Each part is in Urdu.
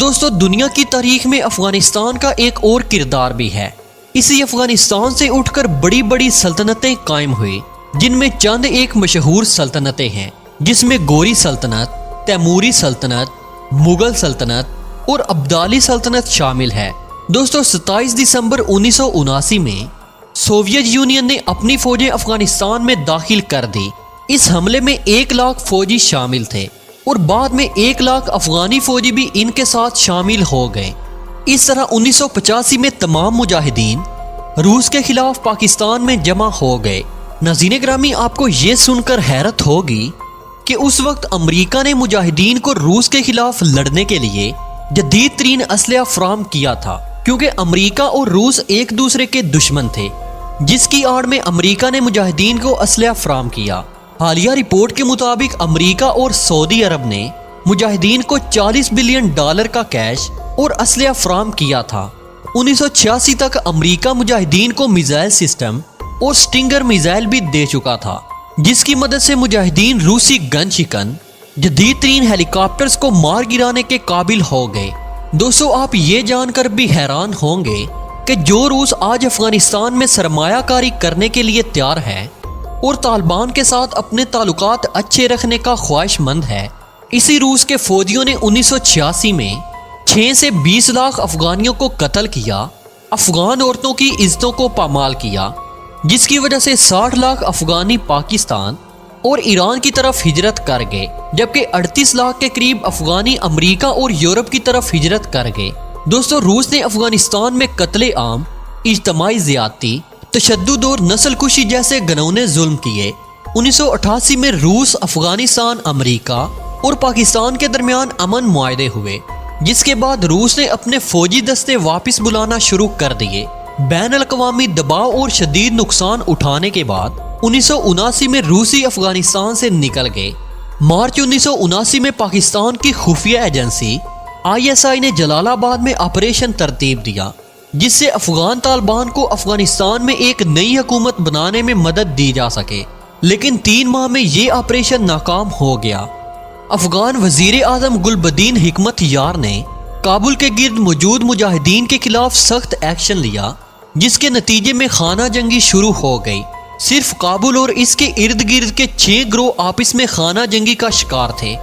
دوستو دنیا کی تاریخ میں افغانستان کا ایک اور کردار بھی ہے۔ اسی افغانستان سے اٹھ کر بڑی بڑی سلطنتیں قائم ہوئی، جن میں چند ایک مشہور سلطنتیں ہیں، جس میں گوری سلطنت، تیموری سلطنت، مغل سلطنت اور عبدالی سلطنت شامل ہے۔ دوستو 27 دسمبر 1979 میں سوویت یونین نے اپنی فوجیں افغانستان میں داخل کر دی۔ اس حملے میں 1 لاکھ فوجی شامل تھے اور بعد میں 1 لاکھ افغانی فوجی بھی ان کے ساتھ شامل ہو گئے۔ اس طرح 1985 میں تمام مجاہدین روس کے خلاف پاکستان میں جمع ہو گئے۔ ناظرین گرامی، آپ کو یہ سن کر حیرت ہوگی کہ اس وقت امریکہ نے مجاہدین کو روس کے خلاف لڑنے کے لیے جدید ترین اسلحہ فراہم کیا تھا، کیونکہ امریکہ اور روس ایک دوسرے کے دشمن تھے، جس کی آڑ میں امریکہ نے مجاہدین کو اسلحہ فراہم کیا۔ حالیہ رپورٹ کے مطابق امریکہ اور سعودی عرب نے مجاہدین کو $40 بلین کا کیش اور اسلحہ فراہم کیا تھا۔ 1986 تک امریکہ مجاہدین کو میزائل سسٹم اور سٹنگر میزائل بھی دے چکا تھا، جس کی مدد سے مجاہدین روسی گن شکن جدید ترین ہیلی کاپٹرز کو مار گرانے کے قابل ہو گئے۔ دوستو آپ یہ جان کر بھی حیران ہوں گے کہ جو روس آج افغانستان میں سرمایہ کاری کرنے کے لیے تیار ہے اور طالبان کے ساتھ اپنے تعلقات اچھے رکھنے کا خواہش مند ہے، اسی روس کے فوجیوں نے 1986 میں 6 سے 20 لاکھ افغانیوں کو قتل کیا، افغان عورتوں کی عزتوں کو پامال کیا، جس کی وجہ سے 60 لاکھ افغانی پاکستان اور ایران کی طرف ہجرت کر گئے، جبکہ 38 لاکھ کے قریب افغانی امریکہ اور یورپ کی طرف ہجرت کر گئے۔ دوستو روس نے افغانستان میں قتل عام، اجتماعی زیادتی، تشدد اور نسل کشی جیسے گھنونے ظلم کیے۔ 1988 میں روس، افغانستان، امریکہ اور پاکستان کے درمیان امن معاہدے ہوئے، جس کے بعد روس نے اپنے فوجی دستے واپس بلانا شروع کر دیے۔ بین الاقوامی دباؤ اور شدید نقصان اٹھانے کے بعد 1979 میں روسی افغانستان سے نکل گئے۔ مارچ 1979 میں پاکستان کی خفیہ ایجنسی ISI نے جلال آباد میں آپریشن ترتیب دیا، جس سے افغان طالبان کو افغانستان میں ایک نئی حکومت بنانے میں مدد دی جا سکے، لیکن 3 ماہ میں یہ آپریشن ناکام ہو گیا۔ افغان وزیر اعظم گل بدین حکمت یار نے کابل کے گرد موجود مجاہدین کے خلاف سخت ایکشن لیا، جس کے نتیجے میں خانہ جنگی شروع ہو گئی۔ صرف کابل اور اس کے ارد گرد کے 6 گروہ آپس میں خانہ جنگی کا شکار تھے،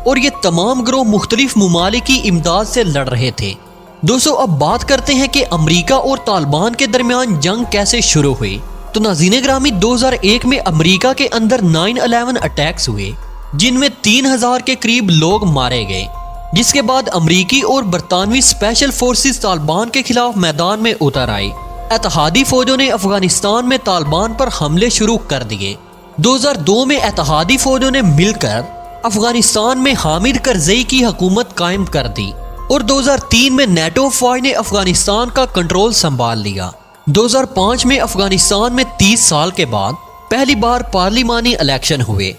اور یہ تمام گروہ مختلف ممالک کی امداد سے لڑ رہے تھے۔ دوستو اب بات کرتے ہیں کہ امریکہ اور طالبان کے درمیان جنگ کیسے شروع ہوئی۔ تو ناظرین گرامی، 2001 میں امریکہ کے اندر 9/11 اٹیکس ہوئے، جن میں 3000 کے قریب لوگ مارے گئے، جس کے بعد امریکی اور برطانوی اسپیشل فورسز طالبان کے خلاف میدان میں اتر آئی۔ اتحادی فوجوں نے افغانستان میں طالبان پر حملے شروع کر دیے۔ 2002 میں اتحادی فوجوں نے مل کر افغانستان میں حامد کرزئی کی حکومت قائم کر دی، اور 2003 میں نیٹو فوج نے افغانستان کا کنٹرول سنبھال لیا۔ 2005 میں افغانستان میں 30 سال کے بعد پہلی بار پارلیمانی الیکشن ہوئے۔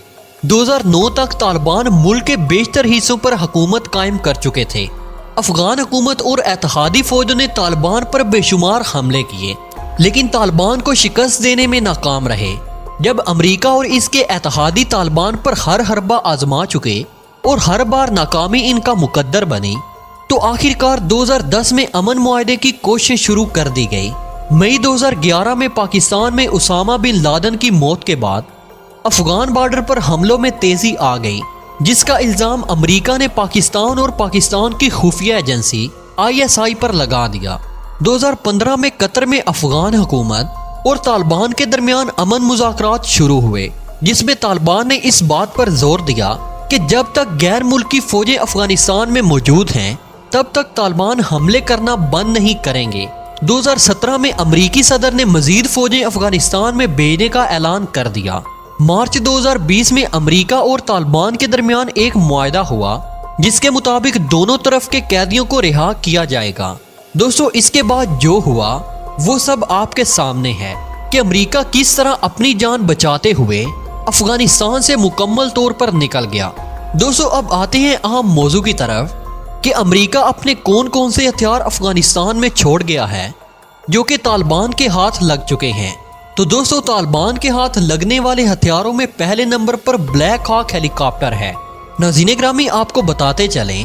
2009 تک طالبان ملک کے بیشتر حصوں پر حکومت قائم کر چکے تھے۔ افغان حکومت اور اتحادی فوجوں نے طالبان پر بے شمار حملے کیے، لیکن طالبان کو شکست دینے میں ناکام رہے۔ جب امریکہ اور اس کے اتحادی طالبان پر ہر حربہ آزما چکے اور ہر بار ناکامی ان کا مقدر بنی، تو آخر کار 2010 میں امن معاہدے کی کوشش شروع کر دی گئی۔ مئی 2011 میں پاکستان میں اسامہ بن لادن کی موت کے بعد افغان بارڈر پر حملوں میں تیزی آ گئی، جس کا الزام امریکہ نے پاکستان اور پاکستان کی خفیہ ایجنسی ISI پر لگا دیا۔ 2015 میں قطر میں افغان حکومت اور طالبان کے درمیان امن مذاکرات شروع ہوئے، جس میں طالبان نے اس بات پر زور دیا کہ جب تک غیر ملکی فوجیں افغانستان میں موجود ہیں، تب تک طالبان حملے کرنا بند نہیں کریں گے۔ 2017 میں امریکی صدر نے مزید فوجیں افغانستان میں بھیجنے کا اعلان کر دیا۔ مارچ 2020 میں امریکہ اور طالبان کے درمیان ایک معاہدہ ہوا، جس کے مطابق دونوں طرف کے قیدیوں کو رہا کیا جائے گا۔ دوستو اس کے بعد جو ہوا وہ سب آپ کے سامنے ہے کہ امریکہ کس طرح اپنی جان بچاتے ہوئے افغانستان سے مکمل طور پر نکل گیا۔ دوستو اب آتے ہیں اہم موضوع کی طرف کہ امریکہ اپنے کون کون سے ہتھیار افغانستان میں چھوڑ گیا ہے جو کہ طالبان کے ہاتھ لگ چکے ہیں۔ تو دوستو طالبان کے ہاتھ لگنے والے ہتھیاروں میں پہلے نمبر پر بلیک ہاک ہیلی کاپٹر ہے۔ ناظرین گرامی، آپ کو بتاتے چلیں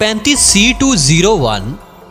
35 C-201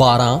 12